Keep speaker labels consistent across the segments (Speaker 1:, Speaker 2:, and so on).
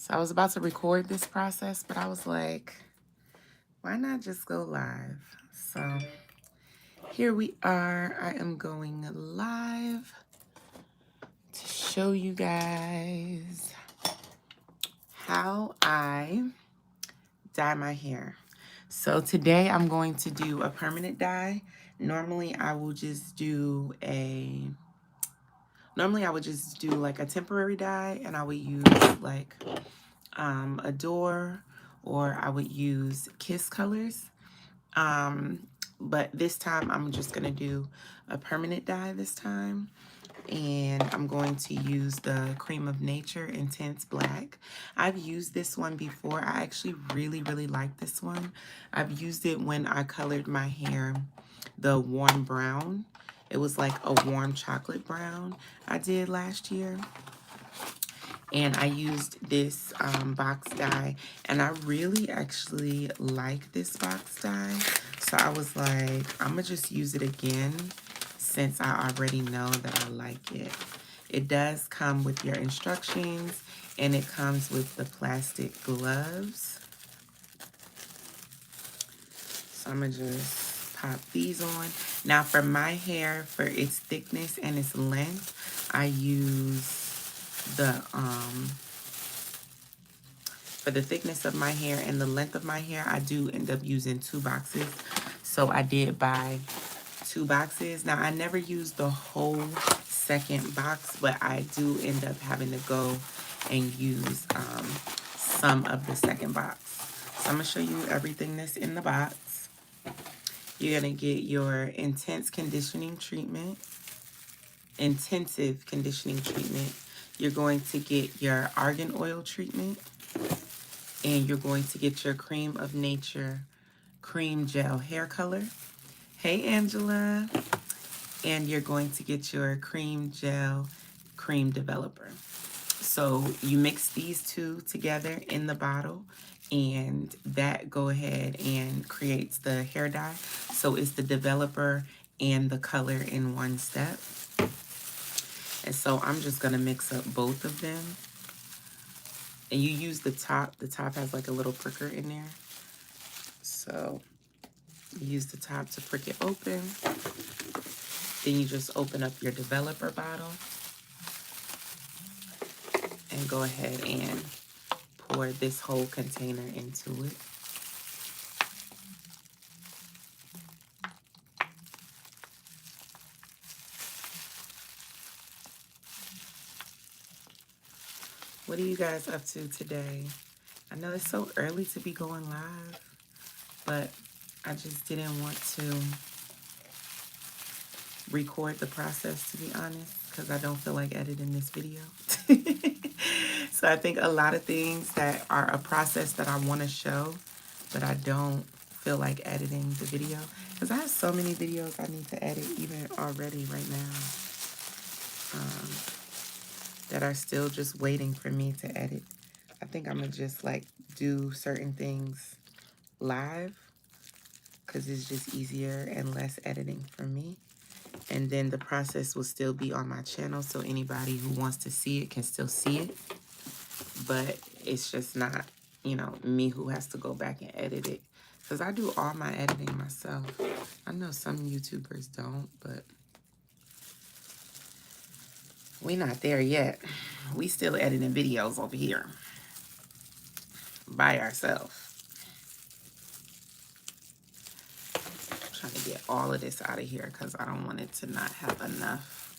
Speaker 1: So I was about to record this process, but I was like, why not just go live? So here we are. I am going live to show you guys how I dye my hair. So today I'm going to do a permanent dye. Normally I would just do like a temporary dye, and I would use like Adore, or I would use Kiss colors. But this time I'm just gonna do a permanent dye this time, and I'm going to use the Cream of Nature Intense Black. I've used this one before. I actually really like this one. I've used it when I colored my hair the warm brown. It was like a warm chocolate brown I did last year. And I used this box dye, and I really actually like this box dye. So I was like, I'm gonna just use it again since I already know that I like it. It does come with your instructions, and it comes with the plastic gloves. So I'm gonna just pop these on. Now for my hair, for its thickness and its length, I use the for the thickness of my hair and the length of my hair, I do end up using 2 boxes. So I did buy 2 boxes. Now I never use the whole second box, but I do end up having to go and use some of the second box. So I'm gonna show you everything that's in the box. You're gonna get your intensive conditioning treatment. You're going to get your argan oil treatment, and you're going to get your Cream of Nature cream gel hair color. Hey, Angela. And you're going to get your cream gel cream developer. So you mix these two together in the bottle, and that go ahead and creates the hair dye. So it's the developer and the color in one step. And so I'm just gonna mix up both of them. And you use the top. The top has like a little pricker in there. So you use the top to prick it open. Then you just open up your developer bottle and go ahead and pour this whole container into it. What are you guys up to today? I know it's so early to be going live, but I just didn't want to record the process, to be honest, because I don't feel like editing this video. So I think a lot of things that are a process that I want to show, but I don't feel like editing the video, because I have so many videos I need to edit even already right now that are still just waiting for me to edit. I think I'm going to just like do certain things live because it's just easier and less editing for me. And then the process will still be on my channel, so anybody who wants to see it can still see it. But it's just not, you know, me who has to go back and edit it. Because I do all my editing myself. I know some YouTubers don't, but we not there yet. We still editing videos over here by ourselves. Trying to get all of this out of here because I don't want it to not have enough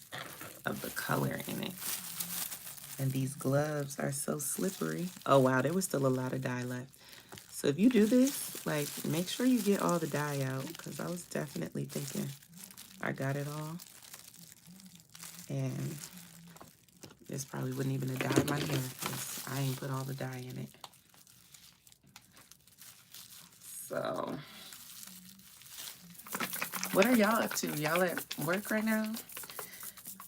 Speaker 1: of the color in it. And these gloves are so slippery. Oh wow, there was still a lot of dye left. So if you do this, like, make sure you get all the dye out, because I was definitely thinking I got it all. And this probably wouldn't even have dyed my hair because I ain't put all the dye in it. So what are y'all up to? Y'all at work right now?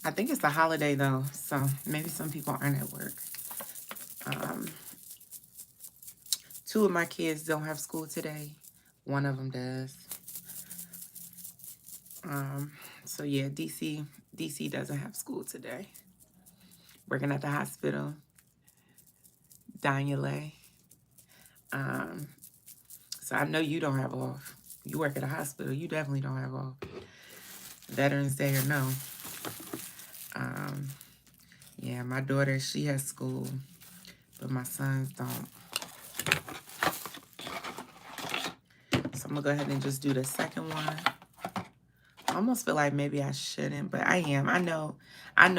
Speaker 1: I think it's the holiday though, so maybe some people aren't at work. 2 of my kids don't have school today. 1 of them does. So yeah, DC doesn't have school today. Working at the hospital. Daniele. So I know you don't have off. You work at a hospital. You definitely don't have off. Veterans Day or no. Yeah, my daughter, she has school, but my sons don't. So I'm going to go ahead and just do the second one. I almost feel like maybe I shouldn't, but I am. I know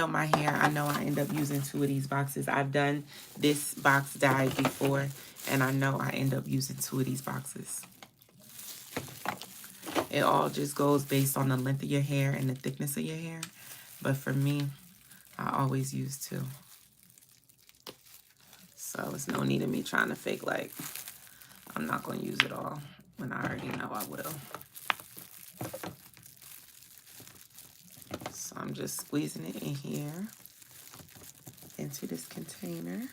Speaker 1: my hair. I know I end up using 2 of these boxes. I've done this box dye before, and I know I end up using 2 of these boxes. It all just goes based on the length of your hair and the thickness of your hair. But for me, I always use 2. So it's no need of me trying to fake like I'm not going to use it all when I already know I will. So I'm just squeezing it in here into this container.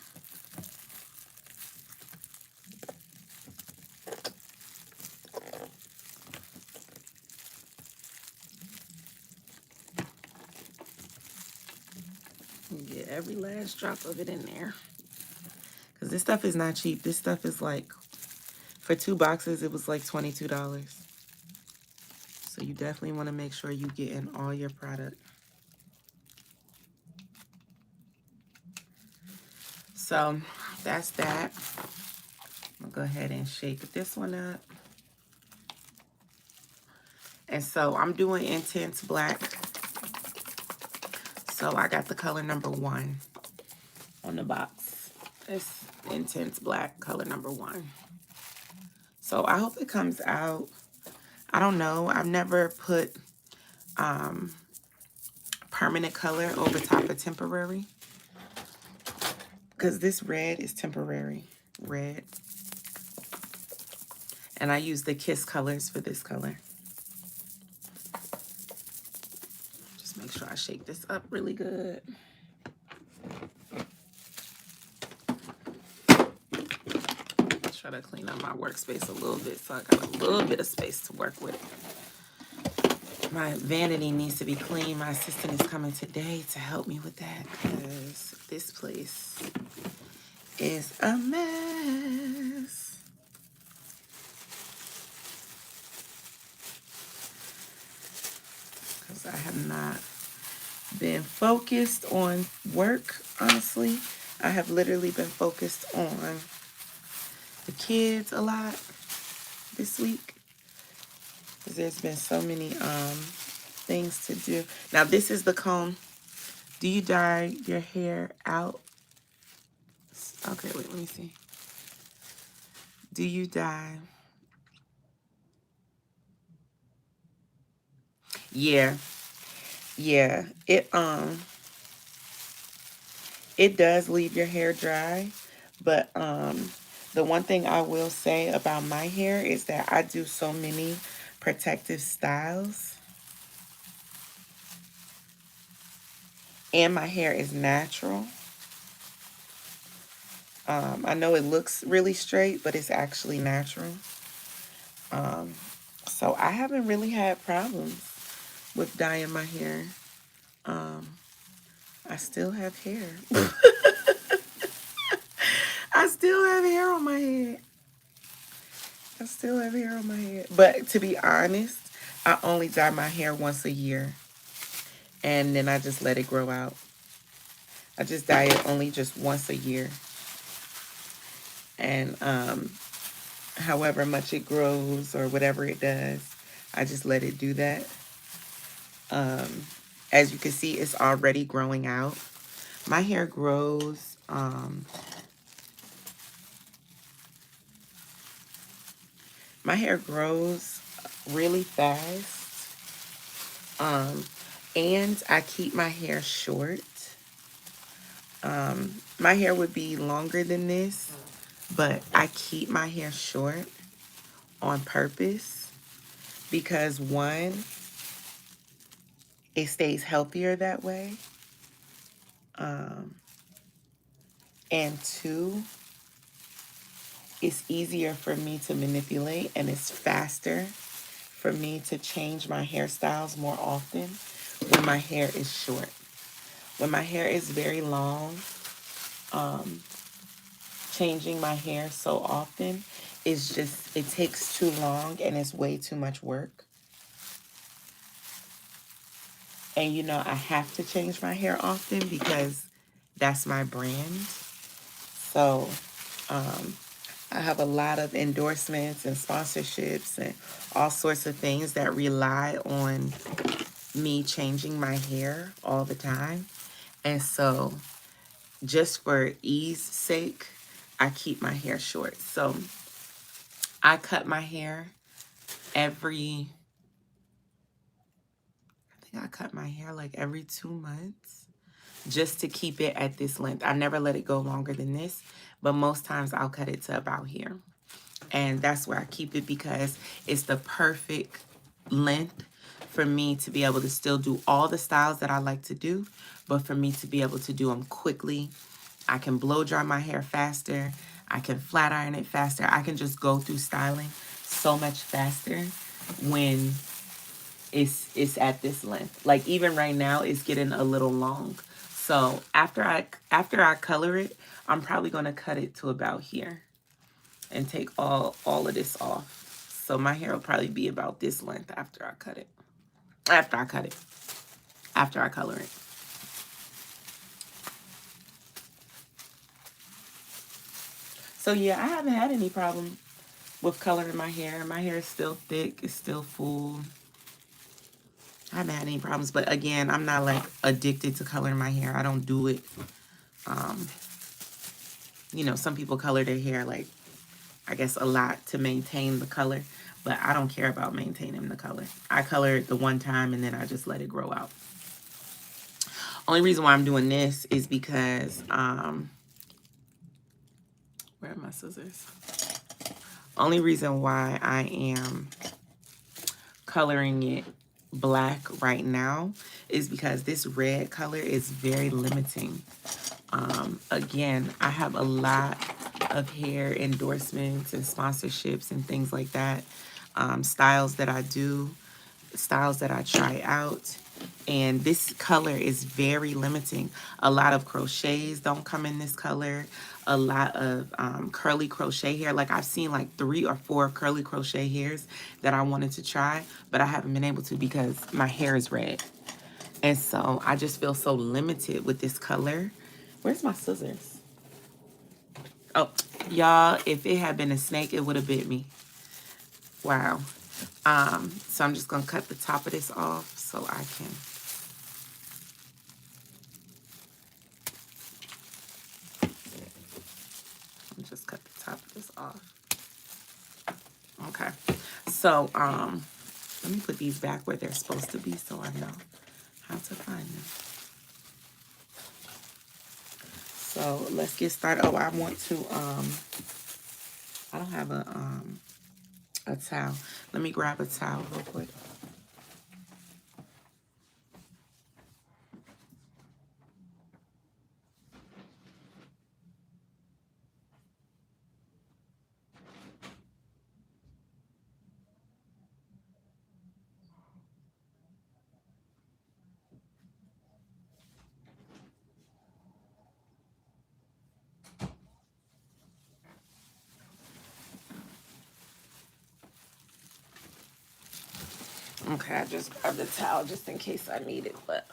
Speaker 1: Get every last drop of it in there. Because this stuff is not cheap. This stuff is like, for 2 boxes, it was like $22. So you definitely want to make sure you get in all your product. So that's that. I'm going to go ahead and shake this one up. And so I'm doing Intense Black. So I got the color number 1 on the box. It's Intense Black, color number 1. So I hope it comes out. I don't know. I've never put permanent color over top of temporary. Because this red is temporary red. And I use the Kiss colors for this color. Just make sure I shake this up really good. Try to clean up my workspace a little bit so I got a little bit of space to work with. My vanity needs to be clean. My assistant is coming today to help me with that because this place is a mess. Because I have not been focused on work, honestly. I have literally been focused on the kids a lot this week. Because there's been so many things to do. Now, this is the comb. Do you dye your hair out? Okay, wait, let me see. Do you dye? Yeah. Yeah. It does leave your hair dry, but the one thing I will say about my hair is that I do so many protective styles. And my hair is natural. I know it looks really straight, but it's actually natural. So I haven't really had problems with dyeing my hair. I still have hair. I still have hair on my head. I still have hair on my head. But to be honest, I only dye my hair once a year. And then I just let it grow out. I just dye it only just once a year. And however much it grows or whatever it does, I just let it do that. As you can see, it's already growing out. My hair grows really fast. And I keep my hair short. My hair would be longer than this, but I keep my hair short on purpose because 1, it stays healthier that way. And 2, it's easier for me to manipulate and it's faster for me to change my hairstyles more often when my hair is short. When my hair is very long, changing my hair so often is just, it takes too long and it's way too much work. And you know, I have to change my hair often because that's my brand. So I have a lot of endorsements and sponsorships and all sorts of things that rely on me changing my hair all the time. And so just for ease sake, I keep my hair short. So I cut my hair every, I think I cut my hair like every 2 months just to keep it at this length. I never let it go longer than this, but most times I'll cut it to about here. And that's where I keep it because it's the perfect length for me to be able to still do all the styles that I like to do, but for me to be able to do them quickly. I can blow dry my hair faster. I can flat iron it faster. I can just go through styling so much faster when it's at this length. Like even right now, it's getting a little long. So after I color it, I'm probably gonna cut it to about here and take all of this off. So my hair will probably be about this length after I cut it. After I color it. So yeah, I haven't had any problem with coloring my hair. My hair is still thick, it's still full. I haven't had any problems, but again, I'm not like addicted to coloring my hair. I don't do it. You know, some people color their hair like, I guess, a lot to maintain the color, but I don't care about maintaining the color. I color it the one time and then I just let it grow out. Only reason why I'm doing this is because, where are my scissors? Only reason why I am coloring it black right now is because this red color is very limiting. Again, I have a lot of hair endorsements and sponsorships and things like that. Styles that I do, styles that I try out. And this color is very limiting. A lot of crochets don't come in this color. A lot of curly crochet hair. Like I've seen like 3 or 4 curly crochet hairs that I wanted to try, but I haven't been able to because my hair is red. And so I just feel so limited with this color. Where's my scissors? Oh, y'all, if it had been a snake, it would have bit me. Wow. So I'm just going to cut the top of this off so I can. Just cut the top of this off. Okay. So, let me put these back where they're supposed to be so I know how to find them. So let's get started. Oh, I want to, I don't have a towel. Let me grab a towel real quick. Okay, I just grabbed the towel just in case I need it, but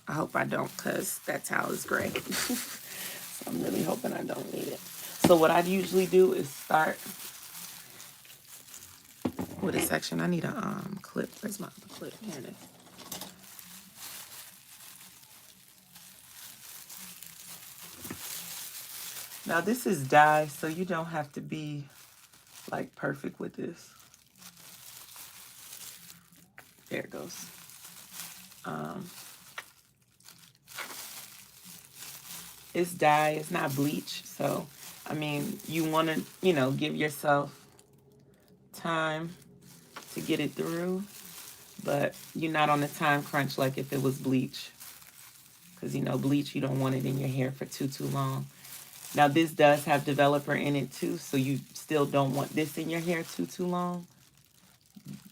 Speaker 1: I hope I don't because that towel is gray. So I'm really hoping I don't need it. So what I usually do is start with a section. I need a clip. Where's my other clip? Here it is. Now this is dye, so you don't have to be like perfect with this. There it goes. It's dye, it's not bleach. So, I mean, you want to, you know, give yourself time to get it through, but you're not on a time crunch like if it was bleach. Because, you know, bleach, you don't want it in your hair for too long. Now, this does have developer in it too, so you still don't want this in your hair too long.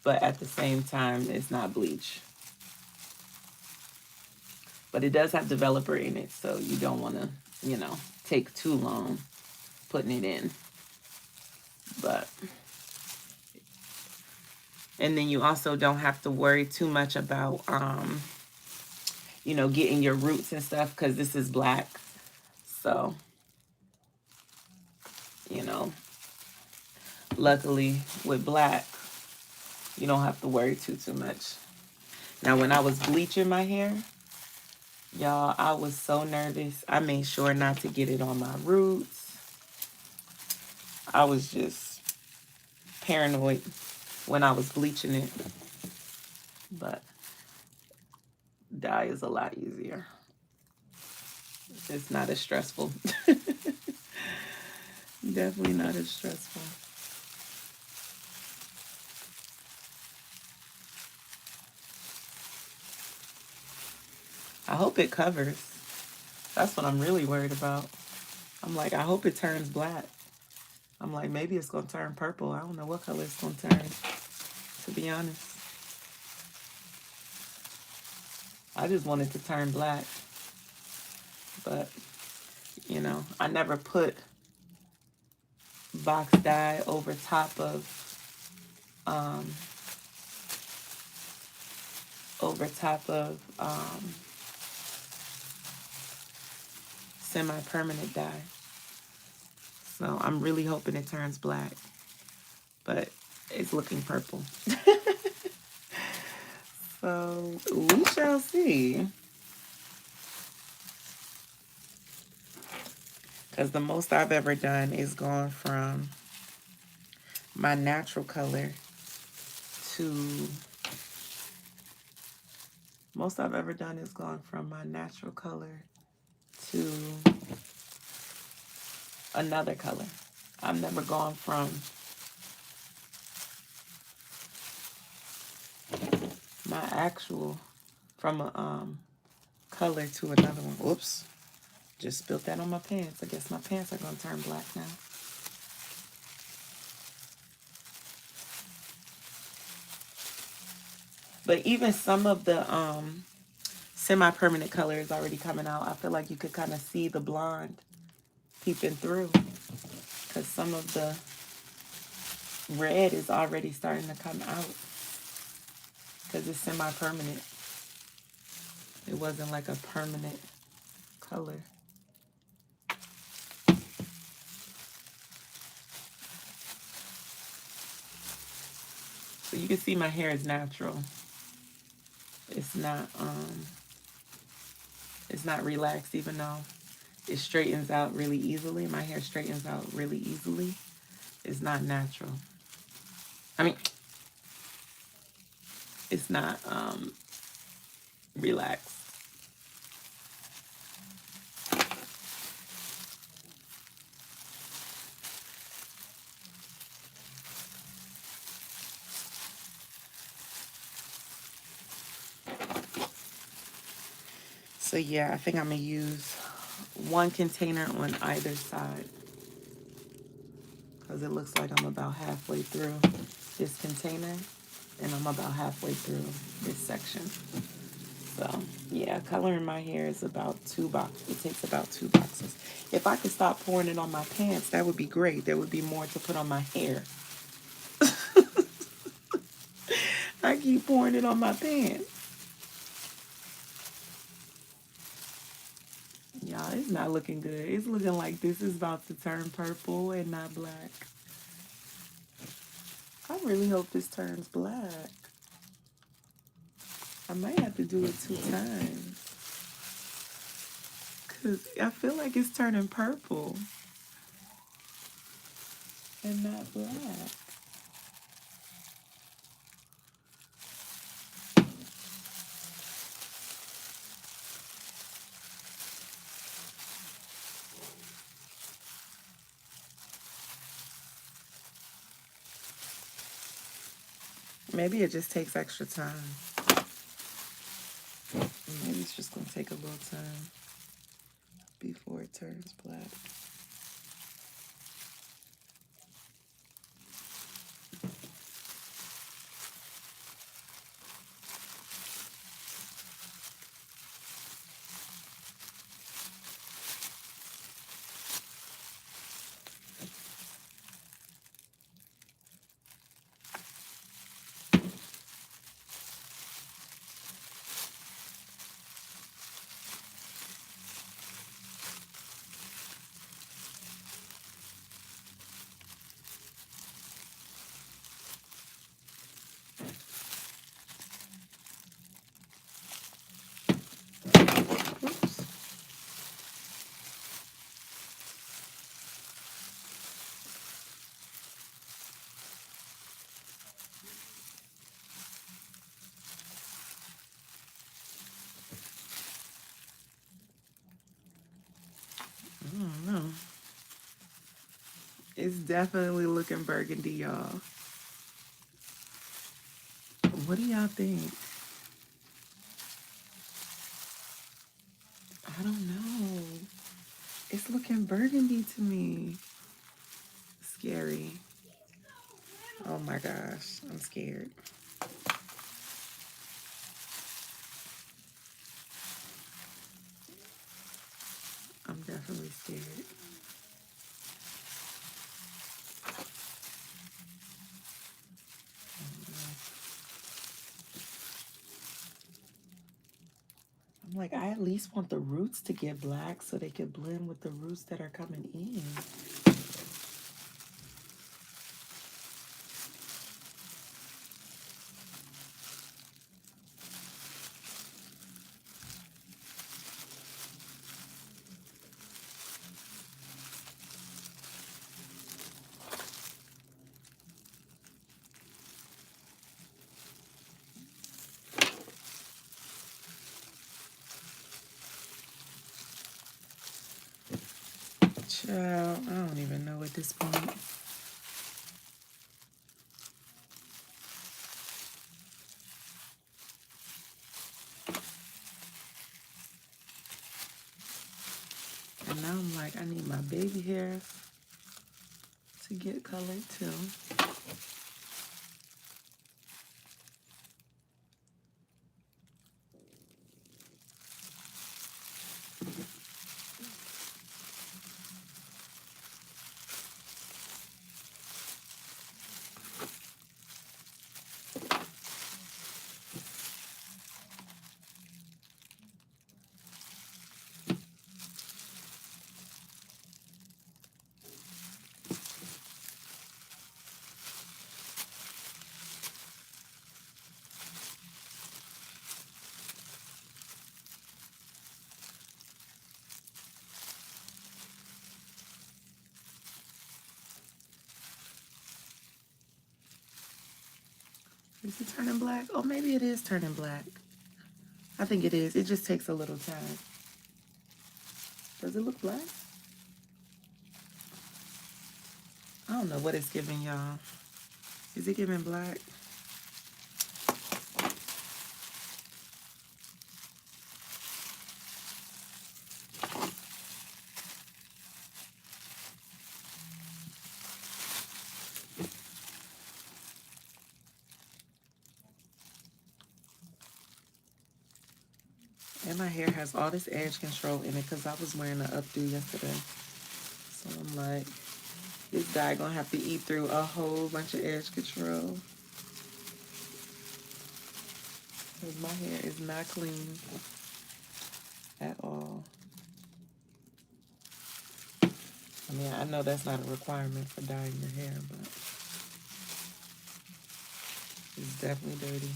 Speaker 1: But at the same time, it's not bleach. But it does have developer in it, so you don't want to, you know, take too long putting it in. But, and then you also don't have to worry too much about, you know, getting your roots and stuff, because this is black. So, you know, luckily with black, you don't have to worry too much. Now, when I was bleaching my hair, y'all, I was so nervous. I made sure not to get it on my roots. I was just paranoid when I was bleaching it. But dye is a lot easier. It's not as stressful. Definitely not as stressful. I hope it covers. That's what I'm really worried about. I'm like, I hope it turns black. I'm like, maybe it's going to turn purple. I don't know what color it's going to turn, to be honest. I just wanted to turn black. But, you know, I never put box dye over top of semi-permanent dye. So I'm really hoping it turns black, but it's looking purple. So we shall see. Because the most I've ever done is gone from my natural color to... Most I've ever done is gone from my natural color to another color. I've never gone from my actual, from a color to another one. Whoops. Just spilled that on my pants. I guess my pants are going to turn black now. But even some of the semi-permanent color is already coming out. I feel like you could kind of see the blonde peeping through, because some of the red is already starting to come out, because it's semi-permanent. It wasn't like a permanent color. So you can see my hair is natural. It's not relaxed, even though it straightens out really easily. My hair straightens out really easily. It's not natural. I mean, it's not relaxed. So yeah, I think I'm going to use one container on either side, because it looks like I'm about halfway through this container and I'm about halfway through this section. So yeah, coloring my hair is about 2 boxes. It takes about 2 boxes. If I could stop pouring it on my pants, that would be great. There would be more to put on my hair. I keep pouring it on my pants. Y'all, it's not looking good. It's looking like this is about to turn purple and not black. I really hope this turns black. I might have to do it 2 times, because I feel like it's turning purple and not black. Maybe it just takes extra time. Maybe it's just going to take a little time before it turns black. It's definitely looking burgundy, y'all. What do y'all think? I don't know. It's looking burgundy to me. Scary. Oh my gosh, I'm scared. I'm definitely scared. I'm like, I at least want the roots to get black so they could blend with the roots that are coming in. Child, I don't even know at this point. And now I'm like, I need my baby hairs to get colored too. Is it turning black? Oh, maybe it is turning black. I think it is. It just takes a little time. Does it look black? I don't know what it's giving, y'all. Is it giving black? And my hair has all this edge control in it because I was wearing an updo yesterday. So I'm like, this guy gonna have to eat through a whole bunch of edge control. Because my hair is not clean at all. I mean, I know that's not a requirement for dyeing your hair, but it's definitely dirty.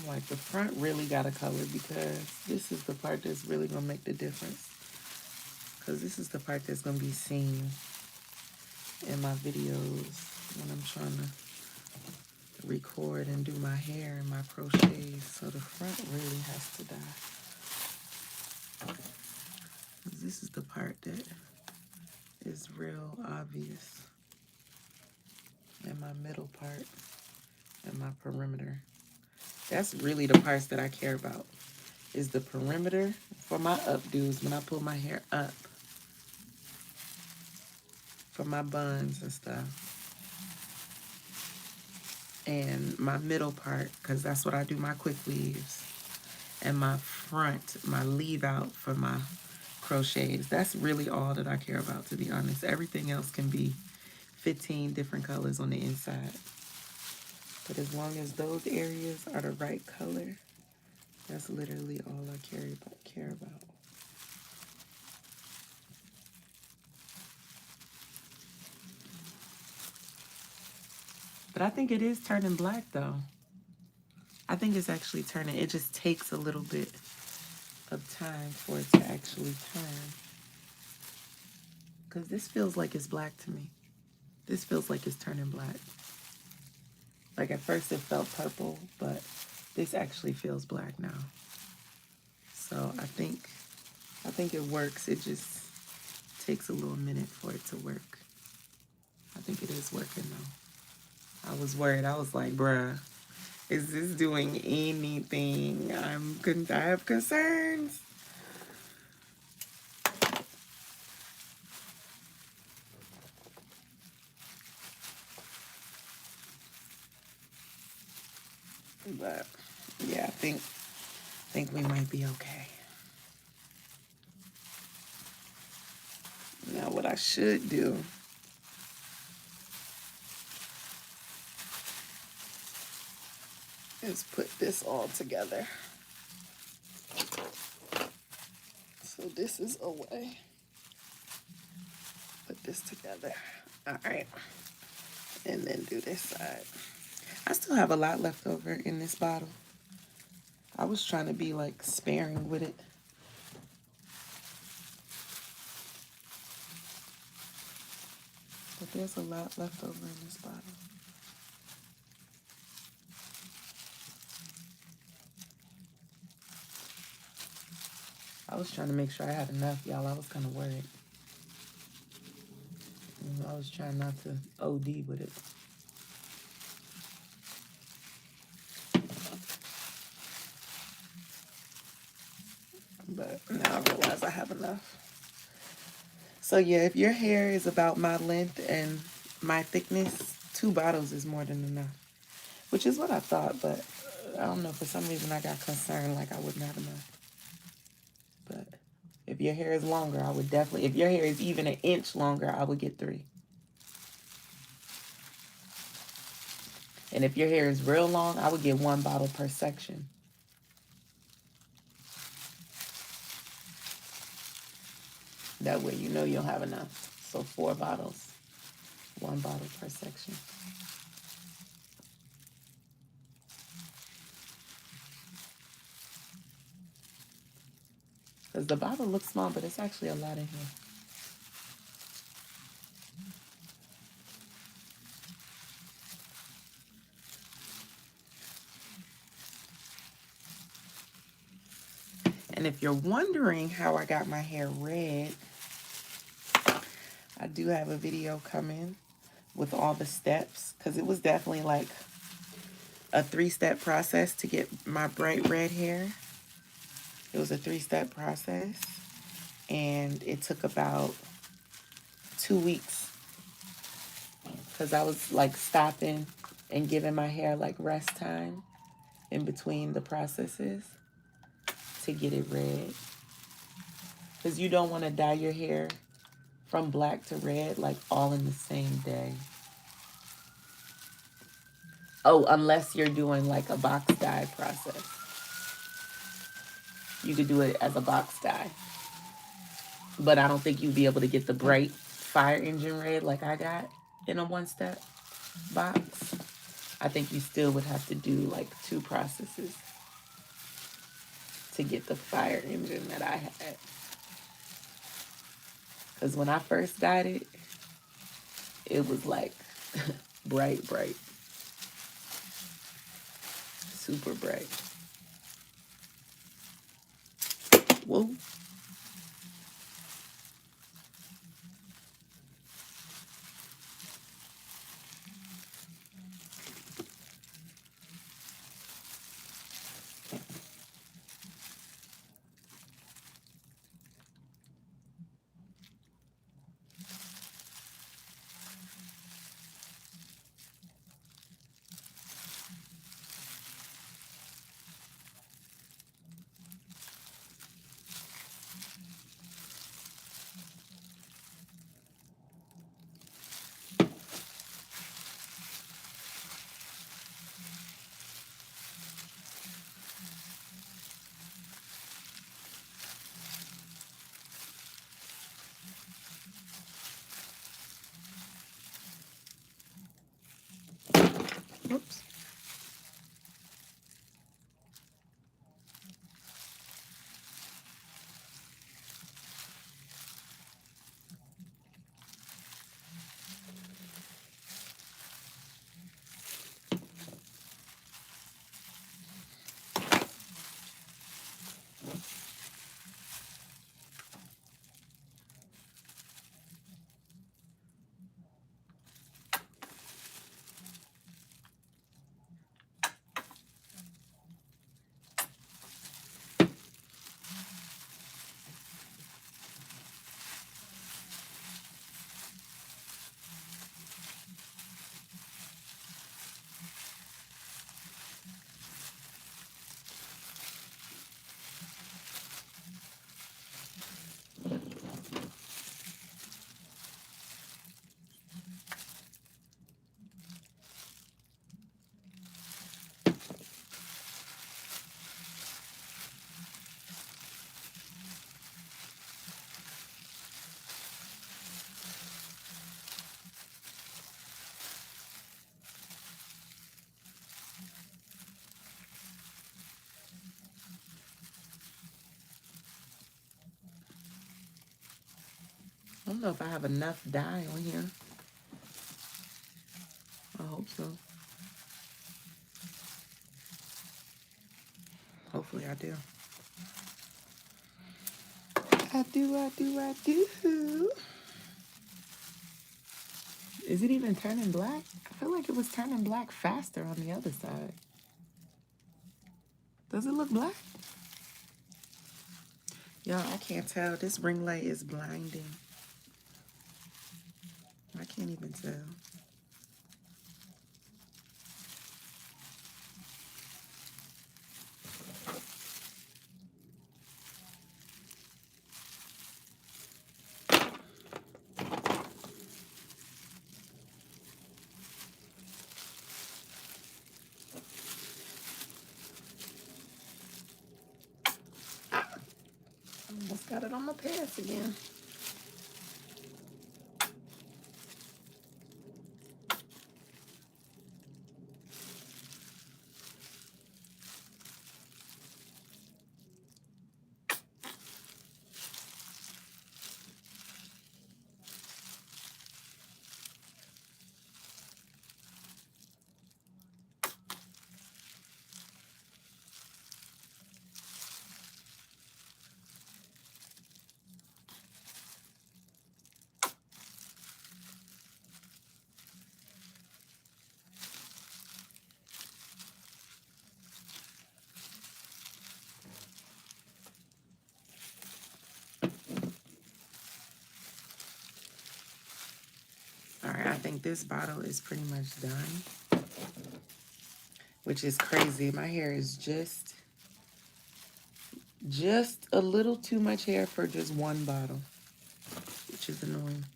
Speaker 1: I'm like, the front really got a color because this is the part that's really going to make the difference. Because this is the part that's going to be seen in my videos when I'm trying to record and do my hair and my crochets. So the front really has to die. This is the part that is real obvious. And my middle part and my perimeter. That's really the parts that I care about, is the perimeter for my updos when I pull my hair up for my buns and stuff. And my middle part, because that's what I do my quick weaves. and my front, my leave out for my crochets. That's really all that I care about, to be honest. Everything else can be 15 different colors on the inside. But as long as those areas are the right color, that's literally all I care about. But I think it is turning black though. I think it's actually turning. It just takes a little bit of time for it to actually turn. Because this feels like it's black to me. This feels like it's turning black. Like at first it felt purple, but this actually feels black now. So I think it works. It just takes a little minute for it to work. I think it is working though. I was worried. I was like, bruh, is this doing anything? I have concerns. But yeah, I think we might be okay. Now what I should do is put this all together. So this is away. Put this together. All right. And then do this side. I still have a lot left over in this bottle. I was trying to be like sparing with it. But there's a lot left over in this bottle. I was trying to make sure I had enough, y'all. I was kind of worried. I was trying not to OD with it. But now I realize I have enough. So yeah, if your hair is about my length and my thickness, 2 bottles is more than enough. Which is what I thought, but I don't know. For some reason, I got concerned like I wouldn't have enough. But if your hair is longer, I would definitely, if your hair is even an inch longer, I would get 3. And if your hair is real long, I would get 1 bottle per section. That way you know you'll have enough. So 4 bottles, 1 bottle per section. Because the bottle looks small, but it's actually a lot in here. And if you're wondering how I got my hair red, I do have a video coming with all the steps, because it was definitely like a 3-step process to get my bright red hair. It was a 3-step process, and it took about 2 weeks because I was like stopping and giving my hair like rest time in between the processes to get it red. Because you don't want to dye your hair from black to red like all in the same day. Oh, unless you're doing like a box dye process. You could do it as a box dye. But I don't think you'd be able to get the bright fire engine red like I got in a 1-step box. I think you still would have to do like 2 processes to get the fire engine that I had. Because when I first got it, it was like bright, bright. Super bright. Whoa. don't know if I have enough dye on here. I hope so. Hopefully I do. I do. Is it even turning black? I feel like it was turning black faster on the other side. Does it look black? Y'all, I can't tell. This ring light is blinding. I can't even tell. Almost got it on my pants again. All right, I think this bottle is pretty much done, which is crazy. My hair is just a little too much hair for just one bottle, which is annoying.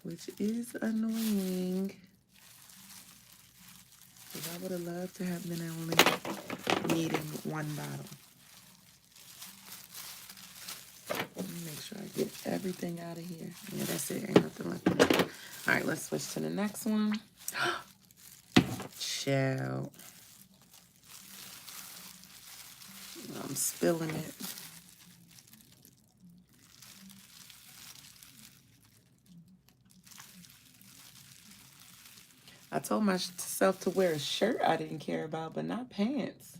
Speaker 1: Which is annoying. Because I would have loved to have been only needing one bottle. Let me make sure I get everything out of here. Yeah, that's it. Ain't nothing left in there. All right, let's switch to the next one. Chill. I'm spilling it. I told myself to wear a shirt I didn't care about, but not pants.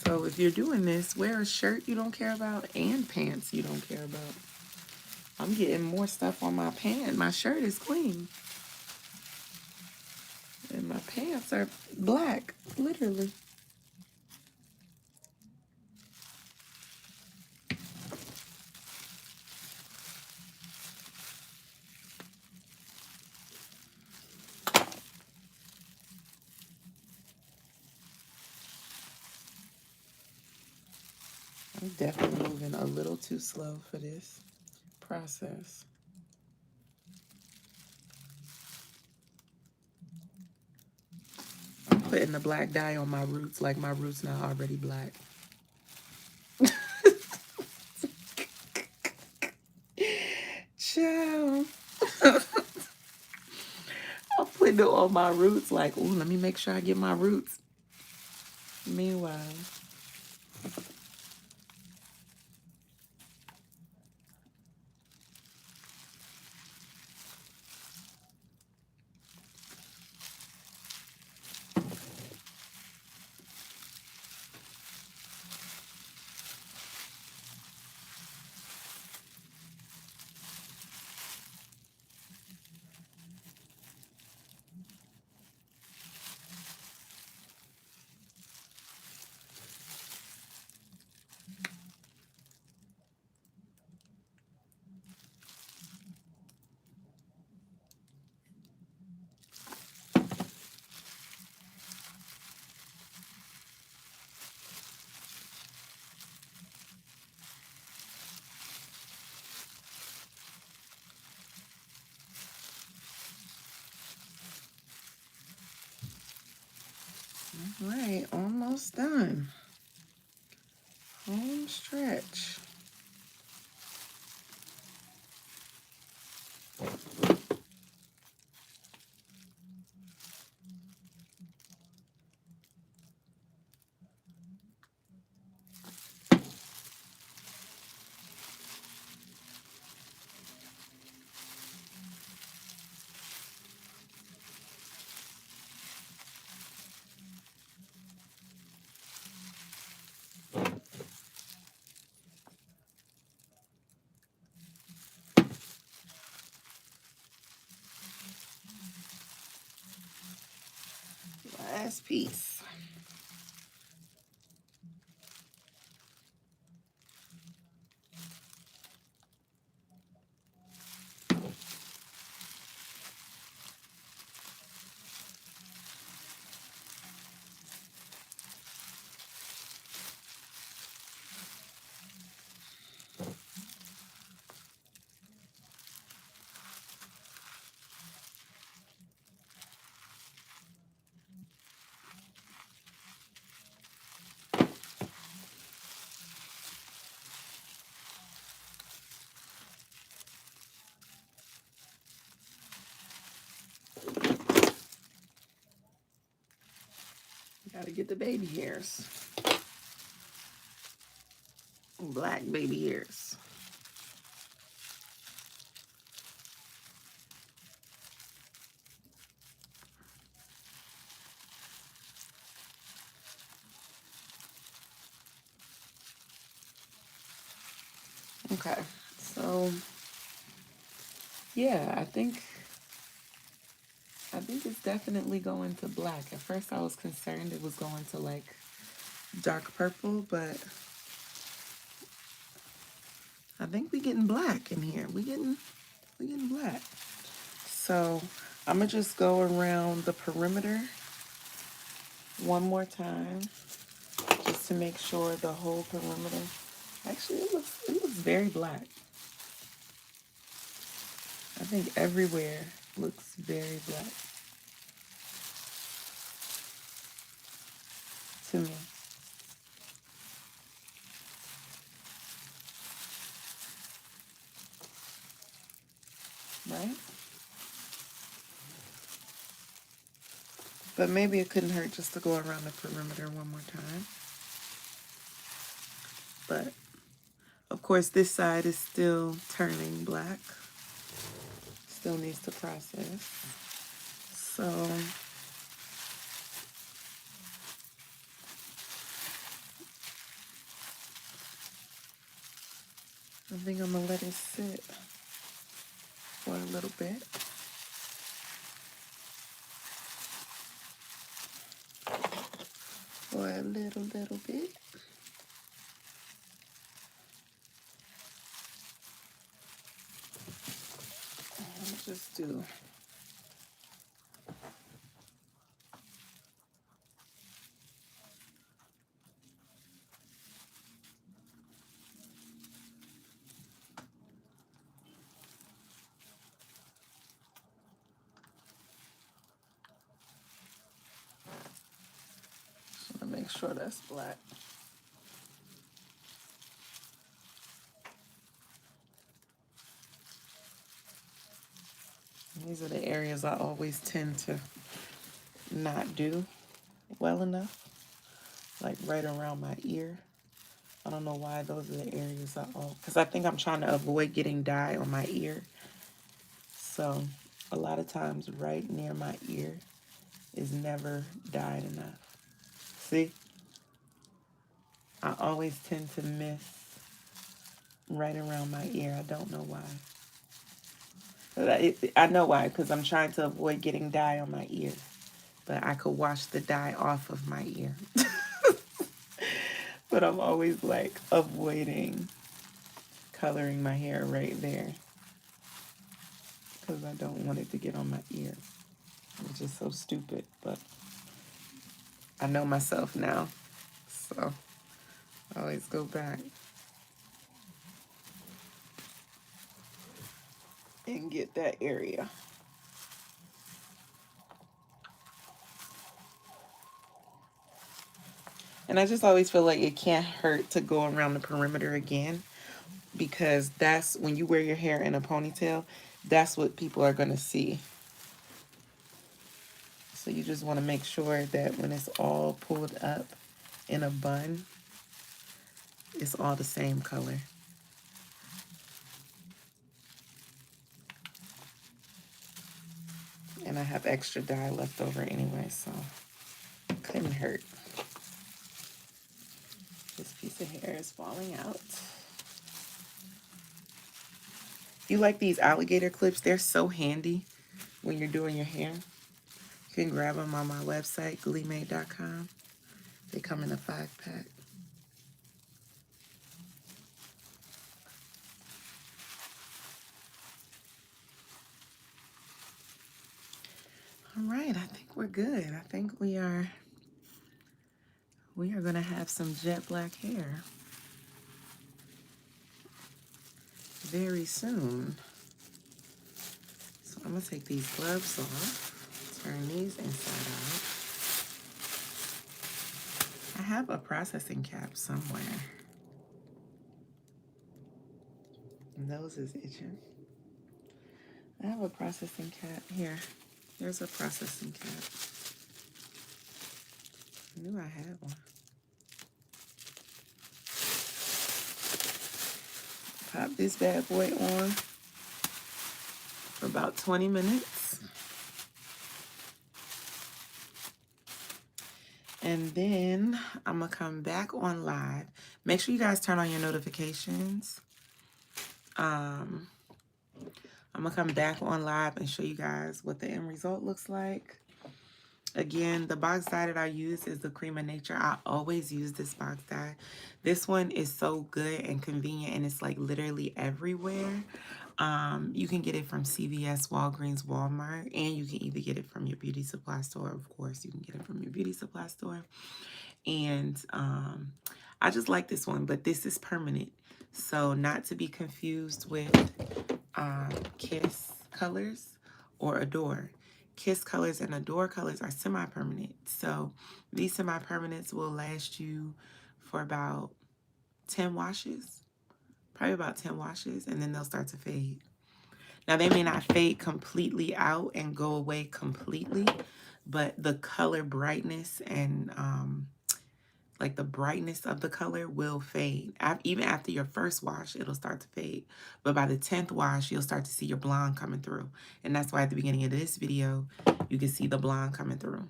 Speaker 1: So if you're doing this, wear a shirt you don't care about and pants you don't care about. I'm getting more stuff on my pants. My shirt is clean. And my pants are black, literally. I'm definitely moving a little too slow for this process. I'm putting the black dye on my roots like my roots not already black. Ciao. I'm putting it on my roots like, ooh, let me make sure I get my roots. Meanwhile, all right, almost done. Home stretch. last piece. Gotta get the baby hairs. Black baby hairs. Okay, so yeah, I think it's definitely going to black. At first I was concerned it was going to like dark purple, but I think we getting black in here. We getting black. So I'm gonna just go around the perimeter one more time just to make sure the whole perimeter. Actually, it looks very black. I think everywhere looks very black to me. Right? But maybe it couldn't hurt just to go around the perimeter one more time. But of course, this side is still turning black. Still needs to process. So I think I'm gonna let it sit for a little bit. For a little bit. I'll just do to make sure that's black. These are the areas I always tend to not do well enough, like right around my ear. I don't know why those are the areas I all, because I think I'm trying to avoid getting dye on my ear. So a lot of times right near my ear is never dyed enough. See? I always tend to miss right around my ear. I don't know why. I know why, because I'm trying to avoid getting dye on my ear. But I could wash the dye off of my ear. But I'm always like avoiding coloring my hair right there because I don't want it to get on my ear. It's just so stupid, but I know myself now, so I always go back and get that area. And I just always feel like it can't hurt to go around the perimeter again, because that's when you wear your hair in a ponytail, that's what people are going to see. So you just want to make sure that when it's all pulled up in a bun, it's all the same color. And I have extra dye left over anyway, so it couldn't hurt. This piece of hair is falling out. You like these alligator clips? They're so handy when you're doing your hair. You can grab them on my website, GLEEmade.com. They come in a 5-pack. All right, I think we're good. I think we are gonna have some jet black hair very soon. So I'm gonna take these gloves off, turn these inside out. I have a processing cap somewhere. Nose is itching. I have a processing cap here. There's a processing cap. I knew I had one. Pop this bad boy on for about 20 minutes. And then I'm gonna come back on live. Make sure you guys turn on your notifications. I'm gonna come back on live and show you guys what the end result looks like. Again, the box dye that I use is the Cream of Nature. I always use this box dye. This one is so good and convenient, and it's like literally everywhere. You can get it from CVS, Walgreens, Walmart, and you can either get it from your beauty supply store. Of course, you can get it from your beauty supply store. And I just like this one, but this is permanent. So not to be confused with Kiss colors or Adore. Kiss colors and Adore colors are semi-permanent. So these semi-permanents will last you for about 10 washes. Probably about 10 washes, and then they'll start to fade. Now, they may not fade completely out and go away completely, but the color brightness and like the brightness of the color will fade. Even after your first wash, it'll start to fade. But by the 10th wash, you'll start to see your blonde coming through. And that's why at the beginning of this video, you can see the blonde coming through.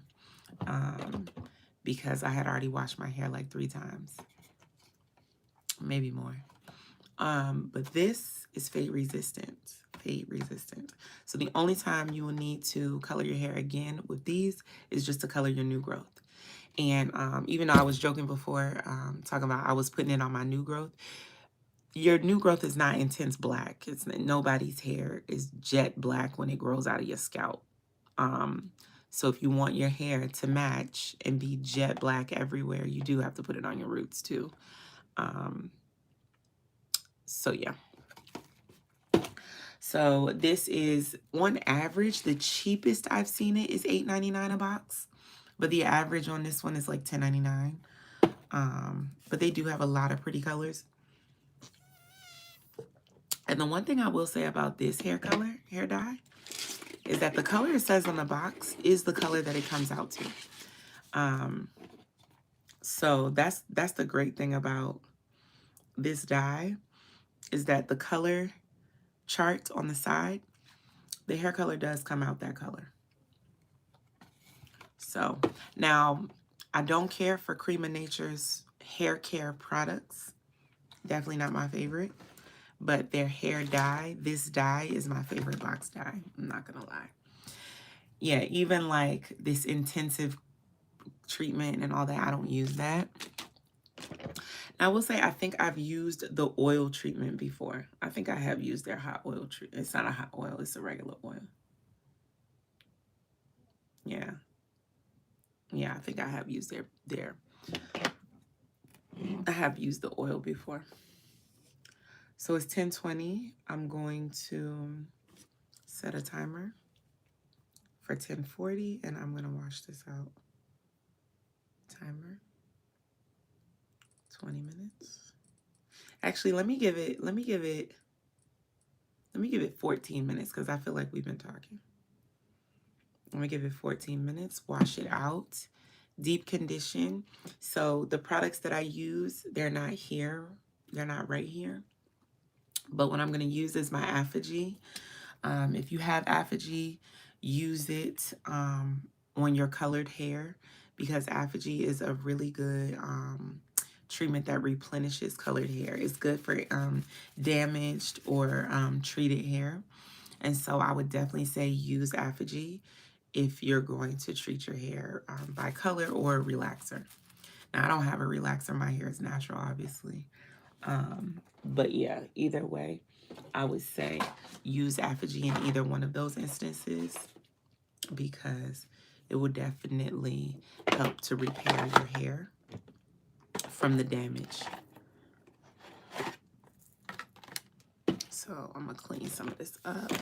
Speaker 1: Because I had already washed my hair like 3 times. Maybe more. But this is fade resistant. Fade resistant. So the only time you will need to color your hair again with these is just to color your new growth. And even though I was joking before, talking about I was putting it on my new growth, your new growth is not intense black. It's nobody's hair is jet black when it grows out of your scalp. So if you want your hair to match and be jet black everywhere, you do have to put it on your roots too. So yeah. So this is on average, the cheapest I've seen it is $8.99 a box. But the average on this one is like $10.99. But they do have a lot of pretty colors. And the one thing I will say about this hair dye, is that the color it says on the box is the color that it comes out to. So that's the great thing about this dye, is that the color chart on the side, the hair color does come out that color. So now I don't care for Cream of Nature's hair care products. Definitely not my favorite. But their hair dye, this dye is my favorite box dye. I'm not gonna lie. Yeah, even like this intensive treatment and all that, I don't use that. Now, I will say I think I've used the oil treatment before. I think I have used their hot oil treatment. It's not a hot oil, it's a regular oil. Yeah. Yeah, I think I have used I have used the oil before. So it's 10:20. I'm going to set a timer for 10:40, and I'm going to wash this out. Timer. 20 minutes. Actually, let me give it 14 minutes because I feel like we've been talking. Let me give it 14 minutes, wash it out, deep condition. So the products that I use, they're not here. They're not right here. But what I'm going to use is my Apogee. If you have Apogee, use it on your colored hair, because Apogee is a really good treatment that replenishes colored hair. It's good for damaged or treated hair. And so I would definitely say use Apogee. if you're going to treat your hair by color or relaxer. Now, I don't have a relaxer. My hair is natural, obviously. But yeah, either way, I would say use Apogee in either one of those instances because it will definitely help to repair your hair from the damage. So I'm going to clean some of this up.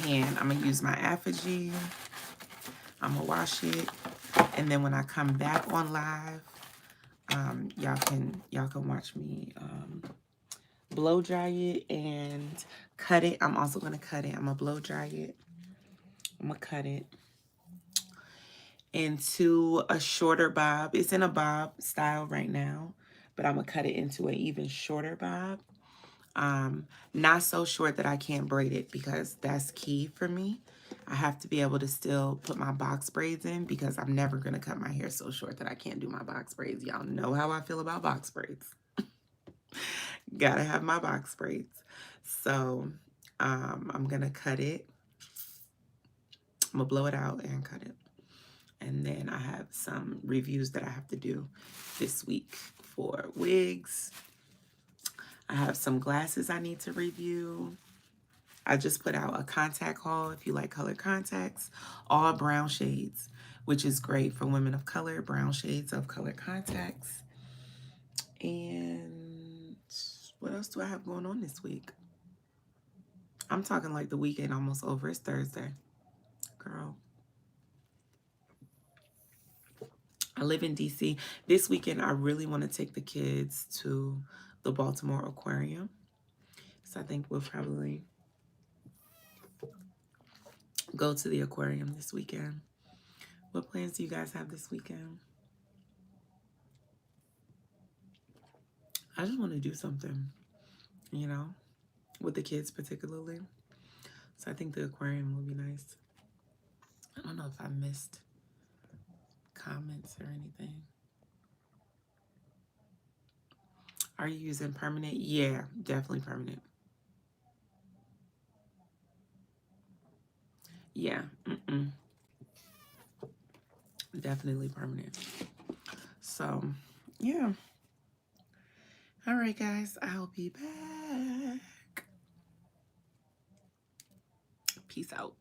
Speaker 1: And I'm going to use my Apogee. I'm going to wash it. And then when I come back on live, y'all can watch me blow dry it and cut it. I'm also going to cut it. I'm going to blow dry it. I'm going to cut it into a shorter bob. It's in a bob style right now, but I'm going to cut it into an even shorter bob. Not so short that I can't braid it because that's key for me. I have to be able to still put my box braids in because I'm never going to cut my hair so short that I can't do my box braids. Y'all know how I feel about box braids. Gotta have my box braids. So I'm going to cut it. I'm going to blow it out and cut it. And then I have some reviews that I have to do this week for wigs. I have some glasses I need to review. I just put out a contact haul if you like colored contacts, all brown shades, which is great for women of color, brown shades of colored contacts. And what else do I have going on this week? I'm talking like the weekend almost over. It's Thursday. Girl. I live in DC. This weekend, I really want to take the kids to the Baltimore Aquarium. So I think we'll probably go to the aquarium this weekend. What plans do you guys have this weekend? I just want to do something, you know, with the kids particularly. So I think the aquarium will be nice. I don't know if I missed comments or anything. Are you using permanent? Yeah, definitely permanent. Yeah, definitely permanent. So, yeah. All right, guys, I'll be back. Peace out.